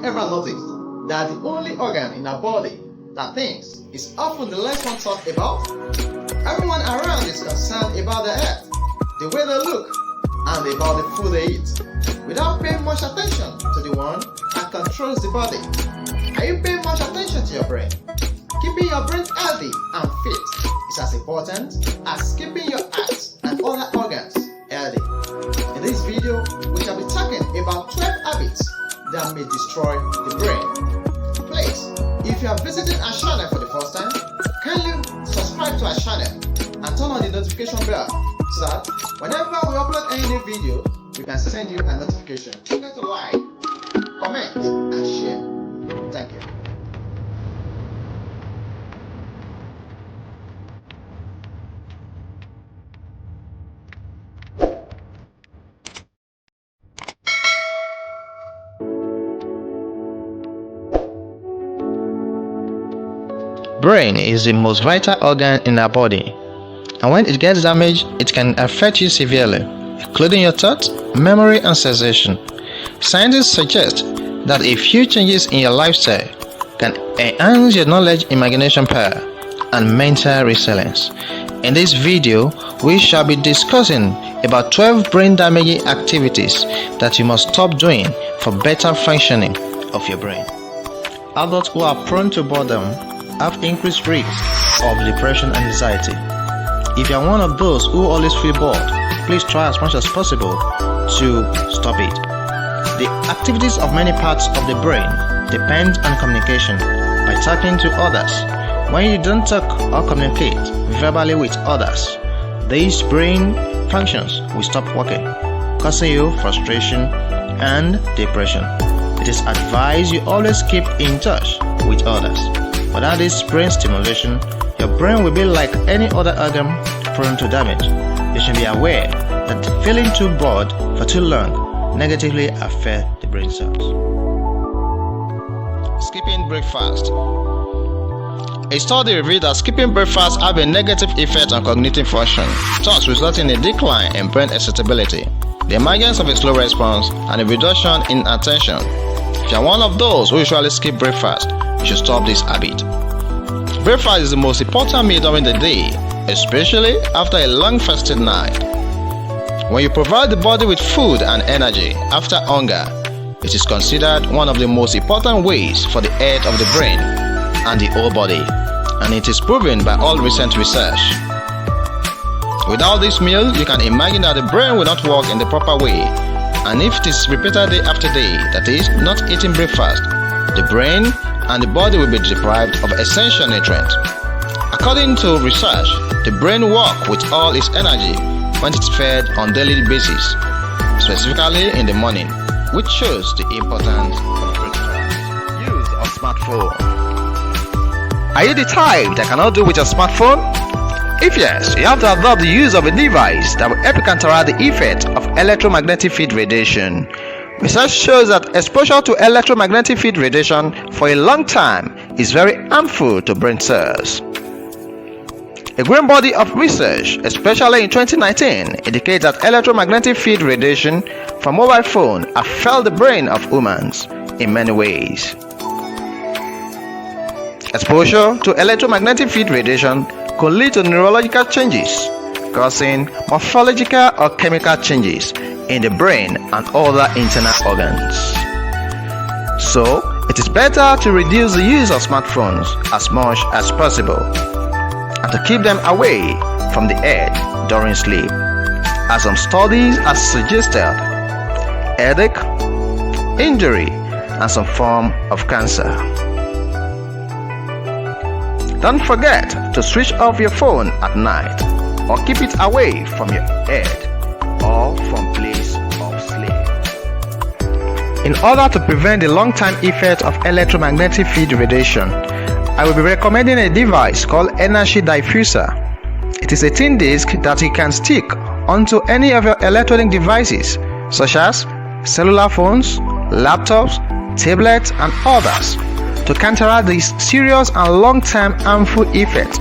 ever noticed that the only organ in our body that thinks is often the last one talked about? Everyone around is concerned about their health, the way they look, and about the food they eat, without paying much attention to the one that controls the body. Are you paying much attention to your brain? Keeping your brain healthy and fit is as important as keeping your heart and other organs healthy. In this video, we shall be talking about 12 habits that may destroy the brain. Please, if you are visiting our channel for the first time, can you subscribe to our channel and turn on the notification bell so that whenever we upload any new video, we can send you a notification. Don't forget to like, comment, and share. Thank you. Brain is the most vital organ in our body, and when it gets damaged, it can affect you severely, including your thoughts, memory, and sensation. Scientists suggest that a few changes in your lifestyle can enhance your knowledge, imagination power, and mental resilience. In this video, we shall be discussing about 12 brain-damaging activities that you must stop doing for better functioning of your brain. Adults who are prone to boredom have increased risk of depression and anxiety. If you are one of those who always feel bored, please try as much as possible to stop it. The activities of many parts of the brain depend on communication by talking to others. When you don't talk or communicate verbally with others, these brain functions will stop working, causing you frustration and depression. It is advised you always keep in touch with others. Without this brain stimulation, your brain will be like any other organ prone to damage. You should be aware that feeling too bored for too long negatively affects the brain cells. Skipping breakfast. A study revealed that skipping breakfast has a negative effect on cognitive function, thus resulting in a decline in brain excitability, the emergence of a slow response, and a reduction in attention. If you are one of those who usually skip breakfast, you should stop this habit. Breakfast is the most important meal during the day, especially after a long fasted night. When you provide the body with food and energy after hunger, it is considered one of the most important ways for the health of the brain and the whole body, and it is proven by all recent research. Without this meal, you can imagine that the brain will not work in the proper way, and if it is repeated day after day, that is, not eating breakfast, the brain and the body will be deprived of essential nutrients. According to research, the brain works with all its energy when it's fed on a daily basis, specifically in the morning, which shows the importance of breakfast. Use of smartphone. Are you the type that cannot do with your smartphone? If yes, you have to adopt the use of a device that will help you counteract the effect of electromagnetic field radiation. Research shows that exposure to electromagnetic field radiation for a long time is very harmful to brain cells. A growing body of research, especially in 2019, indicates that electromagnetic field radiation from mobile phones affect the brain of humans in many ways. Exposure to electromagnetic field radiation could lead to neurological changes, causing morphological or chemical changes in the brain and other internal organs. So, it is better to reduce the use of smartphones as much as possible and to keep them away from the head during sleep, as some studies have suggested headache, injury, and some form of cancer. Don't forget to switch off your phone at night or keep it away from your head or from place of sleep. In order to prevent the long-term effect of electromagnetic field radiation, I will be recommending a device called Energy Diffuser. It is a thin disc that you can stick onto any of your electronic devices, such as cellular phones, laptops, tablets, and others, to counteract the serious and long-term harmful effects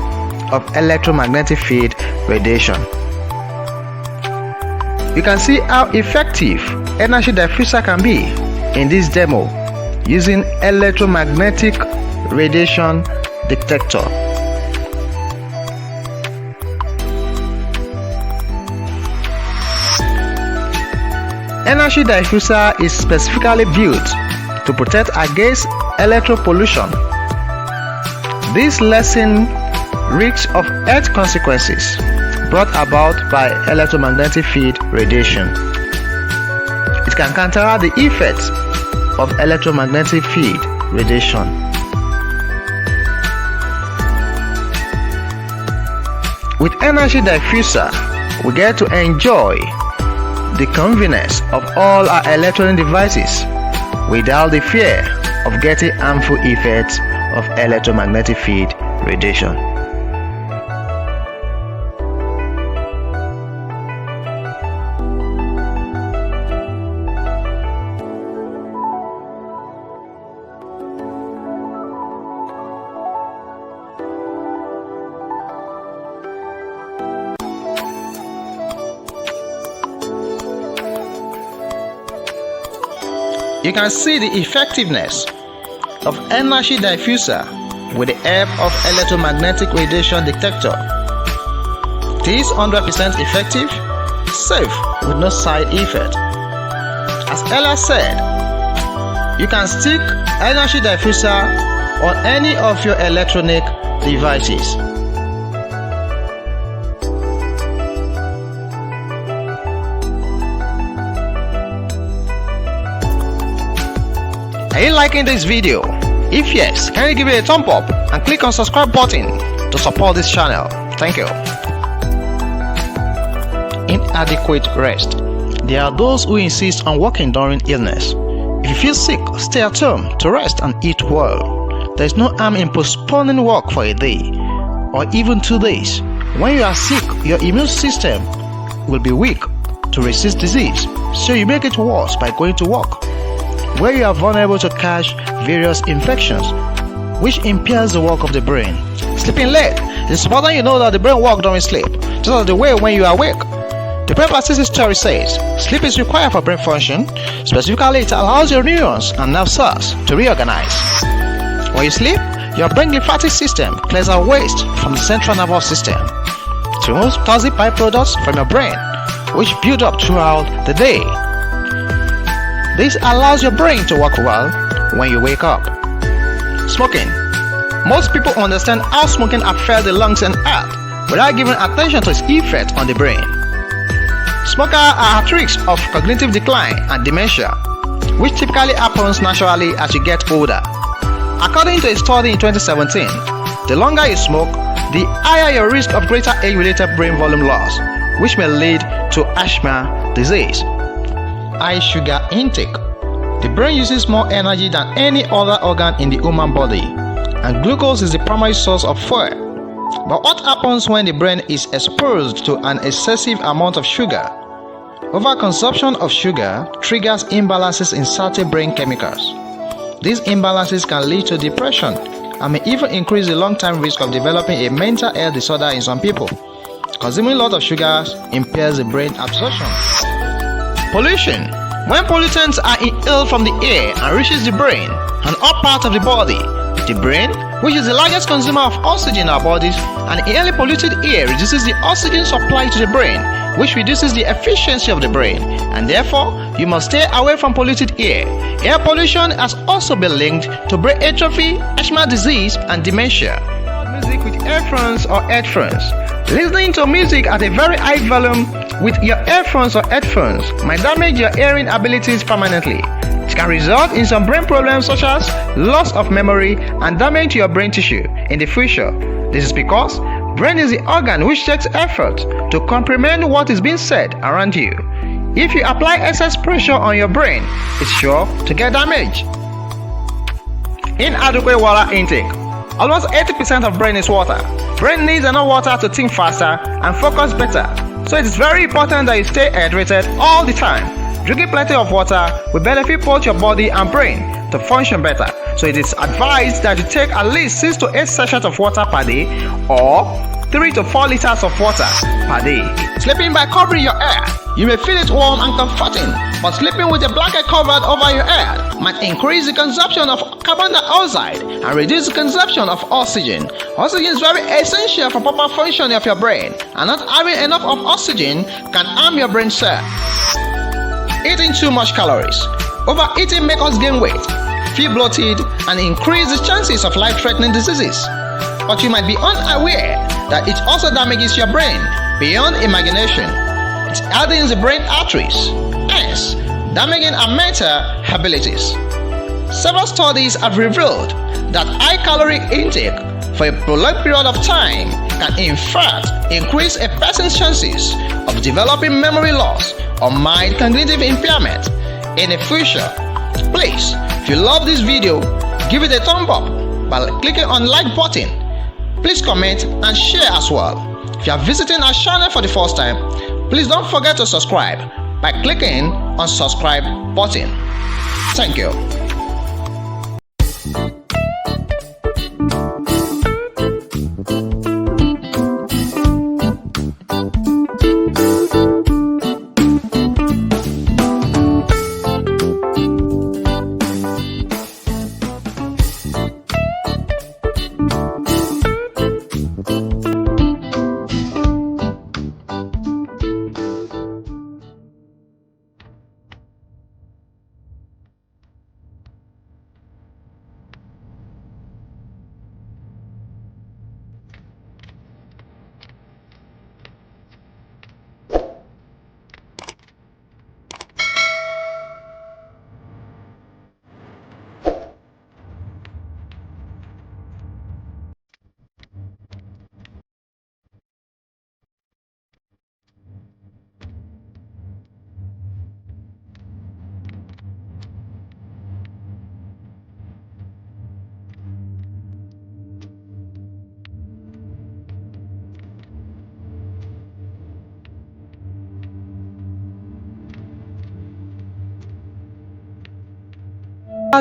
of electromagnetic field radiation. You can see how effective Energy Diffuser can be in this demo. using electromagnetic radiation detector. Energy diffuser is specifically built to protect against electropollution. This lessens risks of health consequences brought about by electromagnetic field radiation. It can counteract the effects of electromagnetic field radiation. With energy diffuser, we get to enjoy the convenience of all our electronic devices without the fear of getting harmful effects of electromagnetic field radiation. You can see the effectiveness of energy diffuser with the help of electromagnetic radiation detector. It is 100% effective, safe with no side effect. As Ella said, you can stick energy diffuser on any of your electronic devices. Are you liking this video? If yes, can you give it a thumb up and click on subscribe button to support this channel? Thank you. Inadequate rest. There are those who insist on working during illness. If you feel sick, stay at home to rest and eat well. There is no harm in postponing work for a day or even 2 days. When you are sick, your immune system will be weak to resist disease, so you make it worse by going to work, where you are vulnerable to catch various infections, which impairs the work of the brain. Sleeping late. It's important you know that the brain works during sleep, just as the way when you are awake. The brain plasticity theory says sleep is required for brain function. Specifically, it allows your neurons and nerve cells to reorganize. When you sleep, your brain lymphatic system clears out waste from the central nervous system. It removes toxic byproducts from your brain, which build up throughout the day. This allows your brain to work well when you wake up. Smoking. Most people understand how smoking affects the lungs and heart without giving attention to its effect on the brain. Smokers are at risk of cognitive decline and dementia, which typically happens naturally as you get older. According to a study in 2017, the longer you smoke, the higher your risk of greater age-related brain volume loss, which may lead to asthma disease. High sugar intake. The brain uses more energy than any other organ in the human body, and glucose is the primary source of fuel. But what happens when the brain is exposed to an excessive amount of sugar? Overconsumption of sugar triggers imbalances in certain brain chemicals. These imbalances can lead to depression and may even increase the long-term risk of developing a mental health disorder in some people. Consuming a lot of sugars impairs the brain absorption. Pollution. When pollutants are inhaled from the air and reaches the brain and all parts of the body, the brain, which is the largest consumer of oxygen in our bodies, and inhaling polluted air reduces the oxygen supply to the brain, which reduces the efficiency of the brain, and therefore you must stay away from polluted air. Air pollution has also been linked to brain atrophy, asthma disease, and dementia. Music with earphones or headphones. Listening to music at a very high volume with your earphones or headphones might damage your hearing abilities permanently. It can result in some brain problems such as loss of memory and damage to your brain tissue in the future. This is because brain is the organ which takes effort to comprehend what is being said around you. If you apply excess pressure on your brain, it's sure to get damaged. Inadequate water intake. Almost 80% of brain is water. Brain needs enough water to think faster and focus better. So it is very important that you stay hydrated all the time. Drinking plenty of water will benefit both your body and brain to function better. So it is advised that you take at least 6 to 8 sachets of water per day or 3 to 4 liters of water per day. Sleeping by covering your head. You may feel it warm and comforting, but sleeping with a blanket covered over your head might increase the consumption of carbon dioxide and reduce the consumption of oxygen. Oxygen is very essential for proper functioning of your brain, and not having enough of oxygen can harm your brain cells. Eating too much calories. Overeating makes us gain weight, feel bloated, and increase the chances of life-threatening diseases. But you might be unaware that it also damages your brain beyond imagination. It hardens the brain arteries, hence damaging our mental abilities. Several studies have revealed that high calorie intake for a prolonged period of time can in fact increase a person's chances of developing memory loss or mild cognitive impairment in the future. Please, if you love this video, give it a thumb up by clicking on like button. Please comment and share as well. If you are visiting our channel for the first time, please don't forget to subscribe by clicking on subscribe button. Thank you.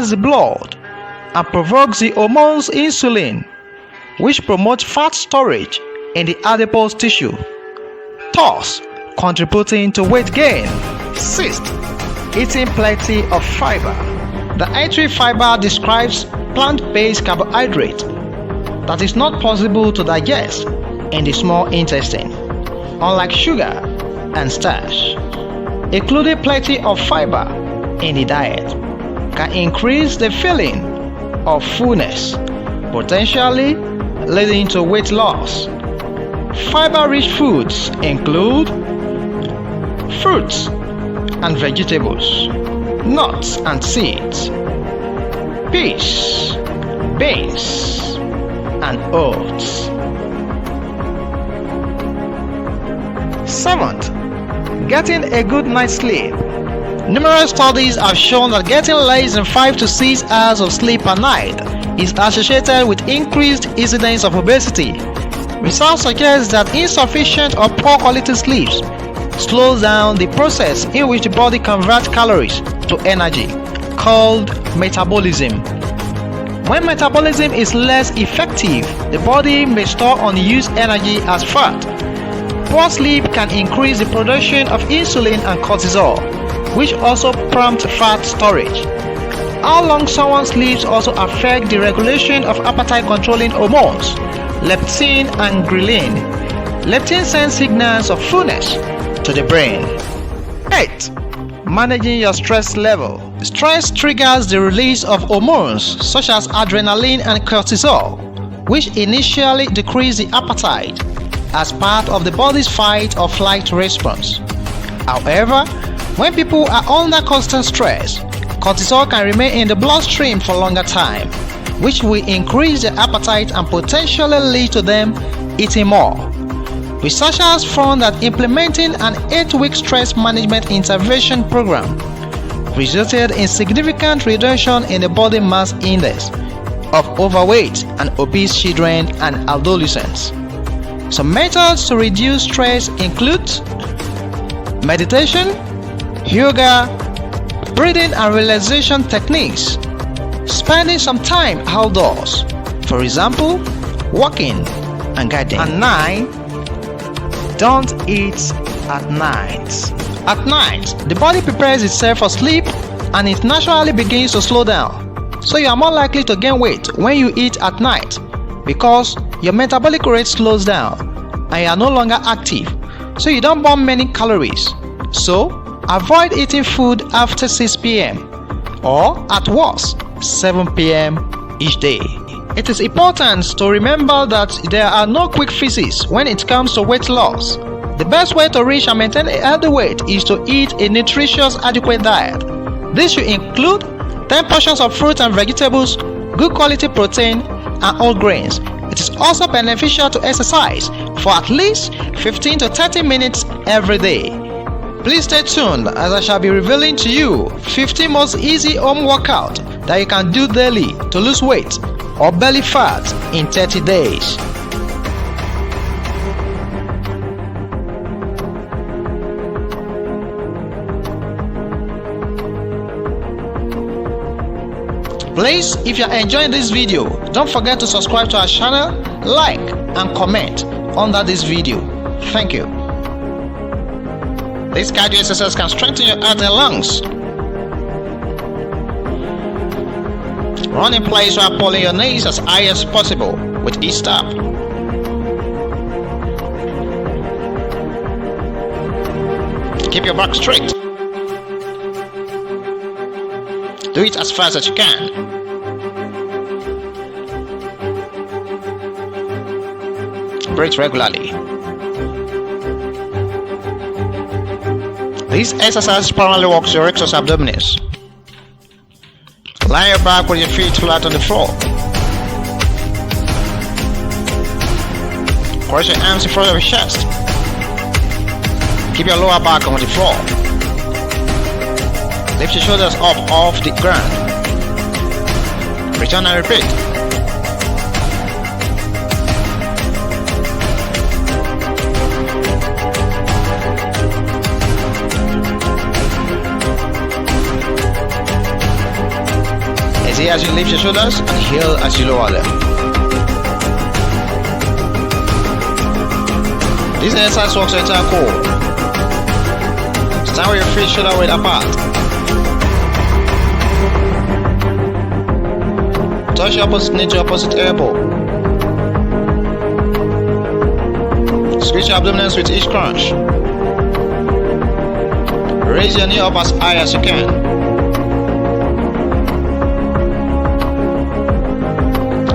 The blood and provokes the hormones insulin, which promotes fat storage in the adipose tissue, thus contributing to weight gain. 6th, eating plenty of fiber. The dietary fiber describes plant-based carbohydrate that is not possible to digest in the small intestine, unlike sugar and starch. Including plenty of fiber in the diet can increase the feeling of fullness, potentially leading to weight loss. Fiber-rich foods include fruits and vegetables, nuts and seeds, peas, beans, and oats. 7th, getting a good night's sleep. Numerous studies have shown that getting less than 5 to 6 hours of sleep per night is associated with increased incidence of obesity. Research suggests that insufficient or poor quality sleep slows down the process in which the body converts calories to energy, called metabolism. When metabolism is less effective, the body may store unused energy as fat. Poor sleep can increase the production of insulin and cortisol, which also prompt fat storage. How long someone sleeps also affects the regulation of appetite-controlling hormones, leptin and ghrelin. Leptin sends signals of fullness to the brain. 8. Managing your stress level. Stress triggers the release of hormones such as adrenaline and cortisol, which initially decrease the appetite as part of the body's fight or flight response. However, when people are under constant stress, cortisol can remain in the bloodstream for longer time, which will increase their appetite and potentially lead to them eating more. Researchers found that implementing an 8-week stress management intervention program resulted in significant reduction in the body mass index of overweight and obese children and adolescents. Some methods to reduce stress include meditation, yoga, breathing and relaxation techniques, spending some time outdoors, for example, walking, and guiding. And 9, don't eat at night. At night, the body prepares itself for sleep and it naturally begins to slow down. So you are more likely to gain weight when you eat at night because your metabolic rate slows down and you are no longer active, so you don't burn many calories. So avoid eating food after 6 p.m. or at worst 7 p.m. each day. It is important to remember that there are no quick fixes when it comes to weight loss. The best way to reach and maintain a healthy weight is to eat a nutritious, adequate diet. This should include 10 portions of fruits and vegetables, good quality protein, and whole grains. It is also beneficial to exercise for at least 15 to 30 minutes every day. Please stay tuned as I shall be revealing to you 15 most easy home workout that you can do daily to lose weight or belly fat in 30 days. Please, if you are enjoying this video, don't forget to subscribe to our channel, like and comment under this video. Thank you. This cardio exercise can strengthen your heart and lungs. Run in place while pulling your knees as high as possible with each step. Keep your back straight. Do it as fast as you can. Breathe regularly. This exercise primarily works your rectus abdominis. Lie your back with your feet flat on the floor. Cross your arms in front of your chest. Keep your lower back on the floor. Lift your shoulders up off the ground. Return and repeat. Exhale as you lift your shoulders and inhale as you lower them. This exercise works your entire core. Stand with your feet shoulder width apart. Touch your opposite knee to your opposite elbow. Squeeze your abdominals with each crunch. Raise your knee up as high as you can.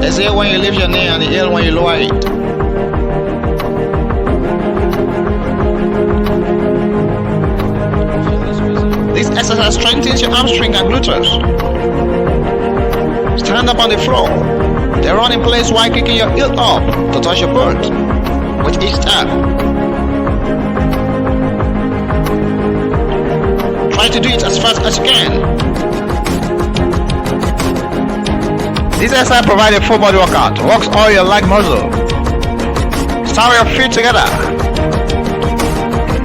Exhale when you lift your knee and inhale when you lower it. This exercise strengthens your hamstring and gluteus. Stand up on the floor. Then run in place while kicking your heel up to touch your butt with each step. Try to do it as fast as you can. This exercise provides a full body workout. Works all your leg muscle. Stand with your feet together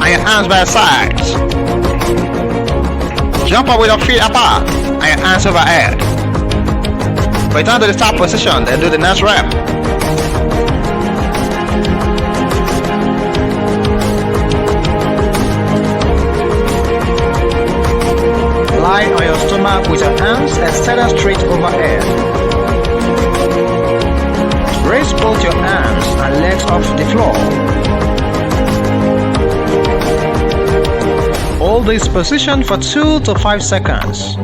and your hands by your sides. Jump up with your feet apart and your hands overhead. Return to the start position, then do the next rep. Lie on your stomach with your arms extended straight overhead. Raise both your arms and legs off the floor. Hold this position for 2 to 5 seconds.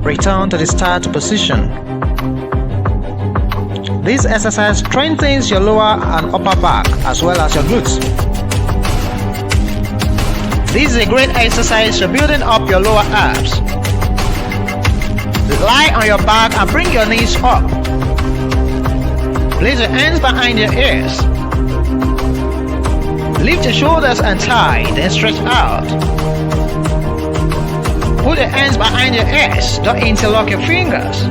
Return to the start position. This exercise strengthens your lower and upper back as well as your glutes. This is a great exercise for building up your lower abs. Lie on your back and bring your knees up. Place your hands behind your ears. Lift your shoulders and thigh, then stretch out. Put your hands behind your ears, don't interlock your fingers.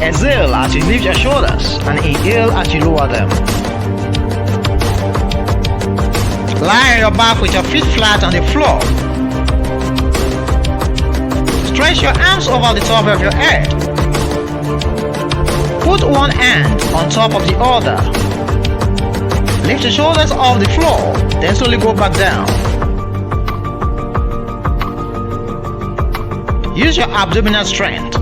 Exhale as you lift your shoulders and inhale as you lower them. Lie on your back with your feet flat on the floor. Stretch your arms over the top of your head. Put one hand on top of the other. Lift your shoulders off the floor, then slowly go back down. Use your abdominal strength.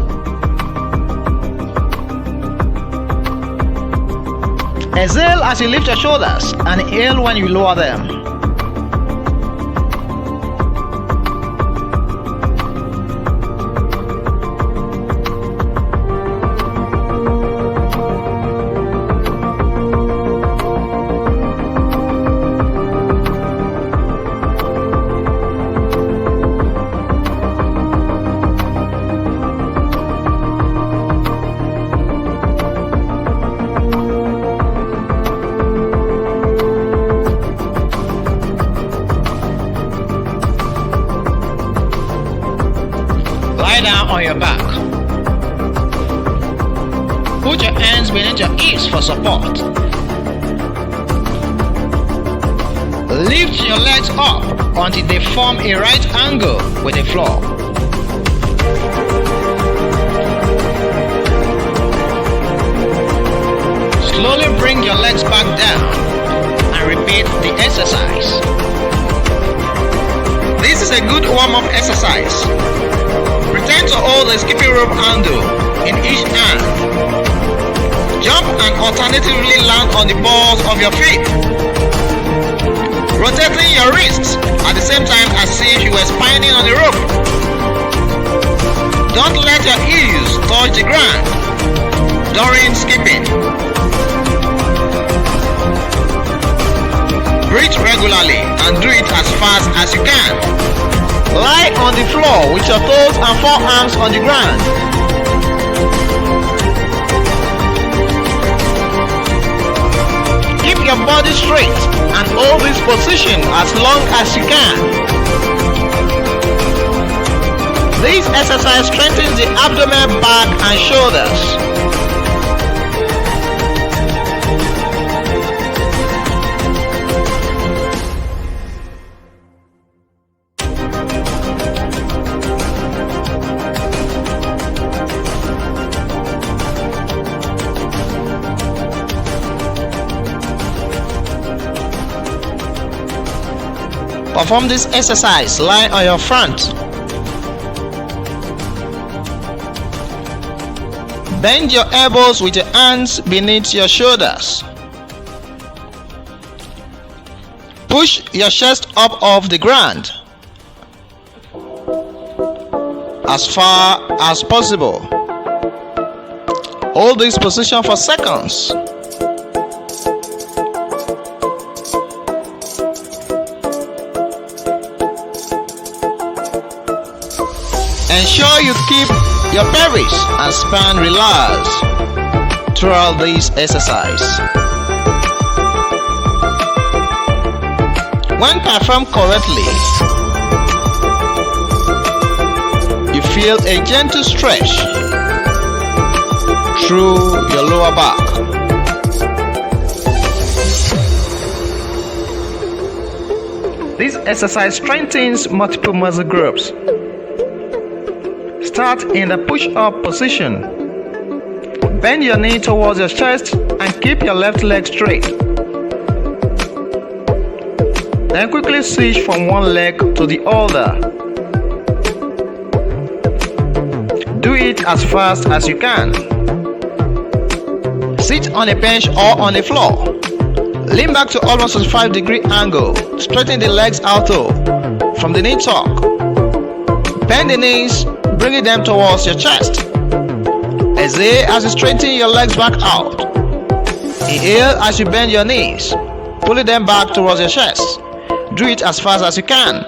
Exhale as you lift your shoulders and inhale when you lower them. Lie down on your back. Put your hands beneath your hips for support. Lift your legs up until they form a right angle with the floor. Slowly bring your legs back down and repeat the exercise. This is a good warm-up exercise. Pretend to hold a skipping rope handle in each hand. Jump and alternatively land on the balls of your feet. Rotating your wrists at the same time as if you were spinning on the rope. Don't let your heels touch the ground during skipping. Breathe regularly and do it as fast as you can. Lie on the floor with your toes and forearms on the ground. Keep your body straight and hold this position as long as you can. This exercise strengthens the abdomen, back and shoulders. Perform this exercise lying on your front. Bend your elbows with your hands beneath your shoulders. Push your chest up off the ground as far as possible. Hold this position for seconds. Ensure you keep your pelvis and spine relaxed throughout this exercise. When performed correctly, you feel a gentle stretch through your lower back. This exercise strengthens multiple muscle groups. Start in the push-up position. Bend your knee towards your chest and keep your left leg straight. Then quickly switch from one leg to the other. Do it as fast as you can. Sit on a bench or on the floor. Lean back to almost a 45-degree angle. Straighten the legs out from the knee tuck. Bend the knees, bringing them towards your chest. Exhale as you straighten your legs back out. Inhale as you bend your knees, pulling them back towards your chest. Do it as fast as you can.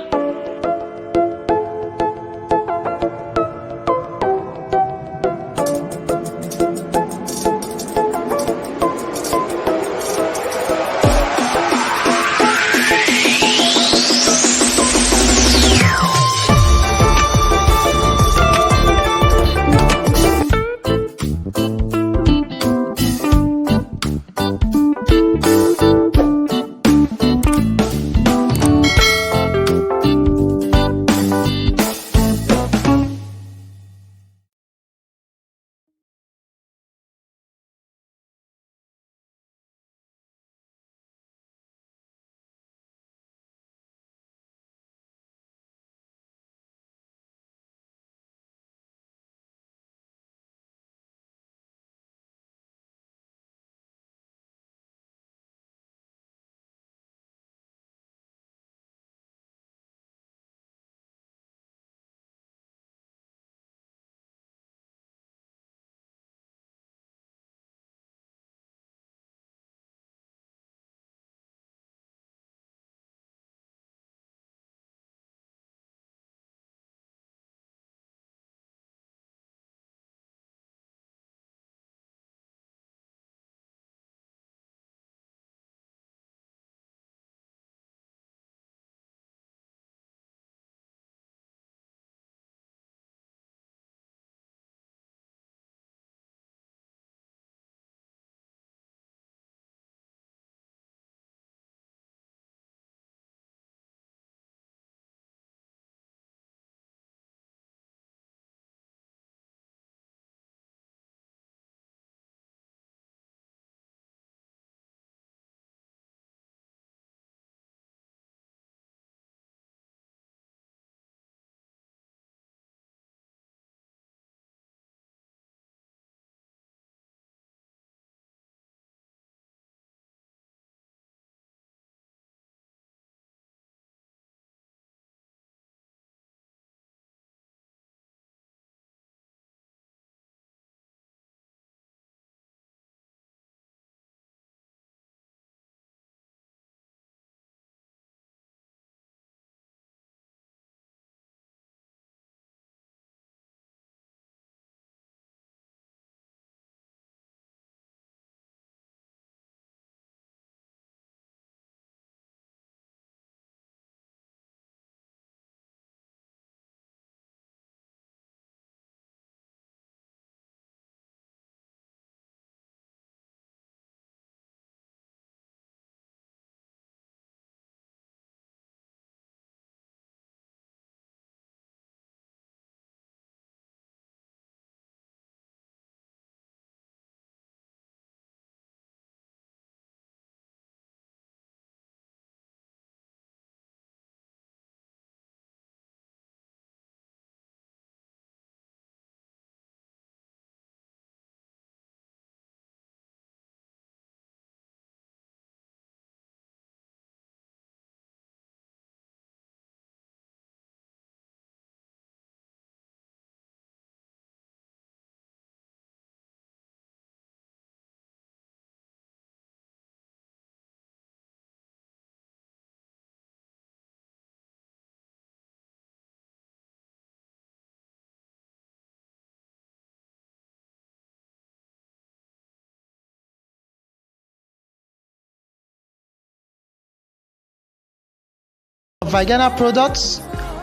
vaginal products,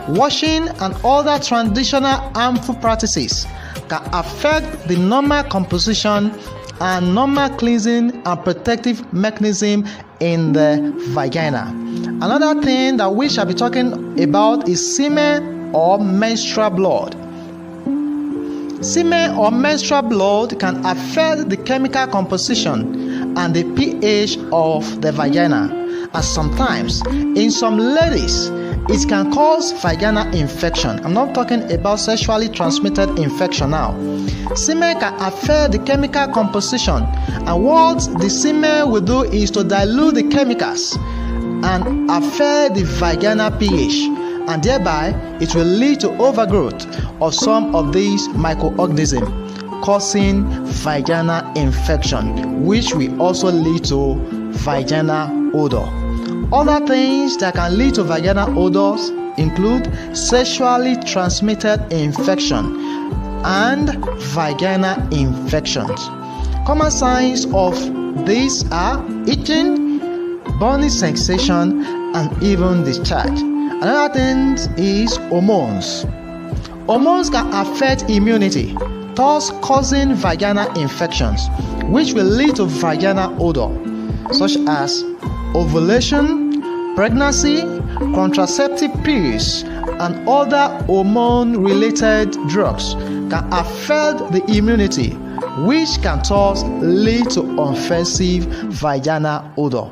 washing, and other traditional harmful practices can affect the normal composition and normal cleansing and protective mechanism in the vagina. Another thing that we shall be talking about is semen or menstrual blood. Semen or menstrual blood can affect the chemical composition and the pH of the vagina, and sometimes in some ladies it can cause vaginal infection. I'm not talking about sexually transmitted infection now. Semen can affect the chemical composition, and what the semen will do is to dilute the chemicals and affect the vaginal pH, and thereby it will lead to overgrowth of some of these microorganisms, causing vaginal infection, which will also lead to vaginal odor. Other things that can lead to vaginal odors include sexually transmitted infection and vaginal infections. Common signs of these are itching, burning sensation, and even discharge. Another thing is hormones. Hormones can affect immunity, thus causing vaginal infections, which will lead to vaginal odor, such as ovulation, pregnancy, contraceptive pills, and other hormone-related drugs can affect the immunity, which can thus lead to offensive vaginal odor.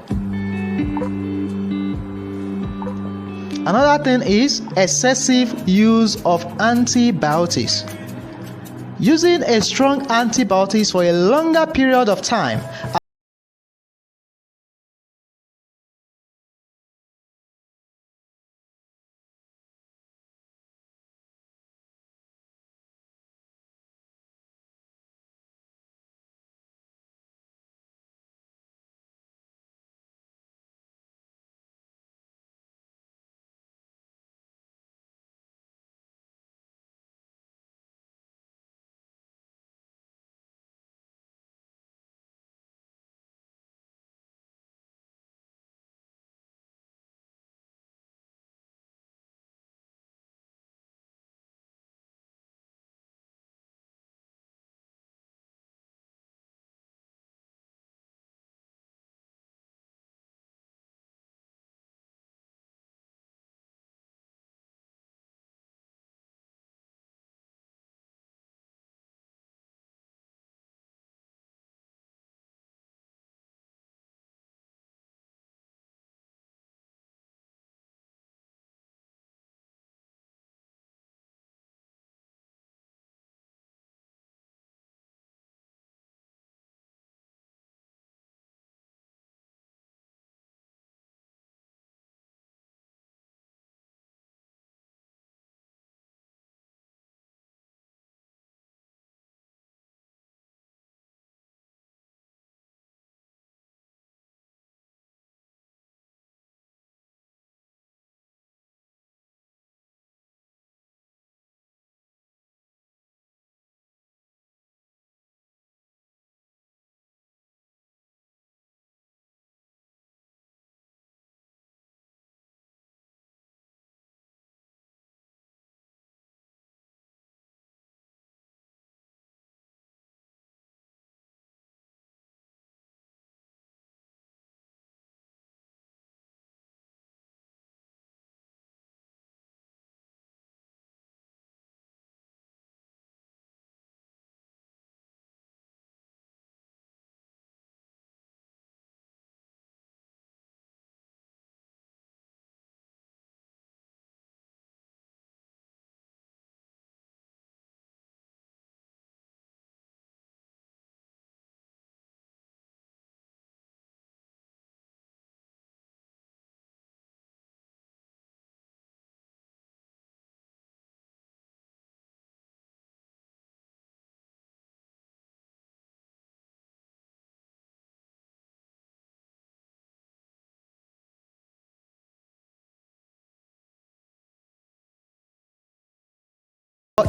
Another thing is excessive use of antibiotics. Using a strong antibiotics for a longer period of time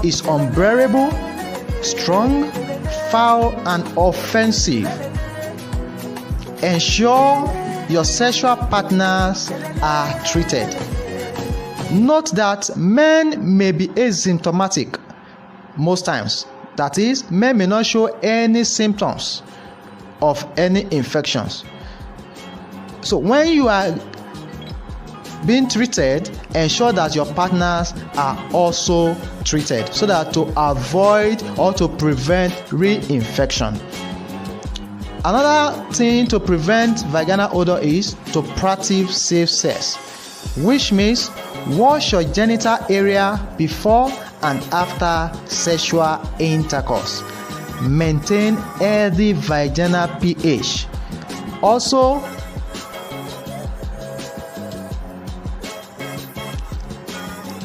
is unbearable, strong, foul, and offensive. Ensure your sexual partners are treated. Note that men may be asymptomatic most times. That is, men may not show any symptoms of any infections. So when you are being treated, ensure that your partners are also treated so that to avoid or to prevent reinfection. Another thing to prevent vaginal odor is to practice safe sex, which means wash your genital area before and after sexual intercourse. Maintain healthy vaginal pH. Also,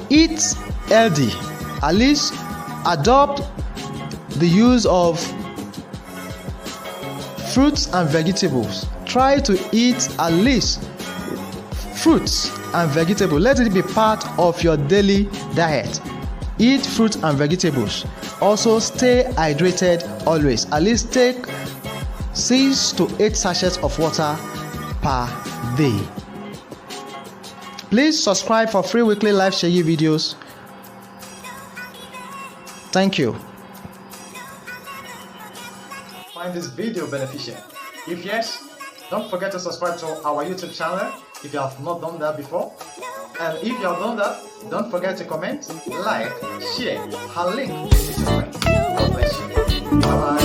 eat healthy. At least adopt the use of fruits and vegetables. Try to eat at least fruits and vegetables. Let it be part of your daily diet. Eat fruits and vegetables. Also, stay hydrated always. At least take 6 to 8 sachets of water per day. Please subscribe for free weekly live Sheyi videos. Thank you. Find this video beneficial? If yes, don't forget to subscribe to our YouTube channel if you have not done that before. And if you have done that, don't forget to comment, like, share, and link with your friends. God bless you. Bye bye.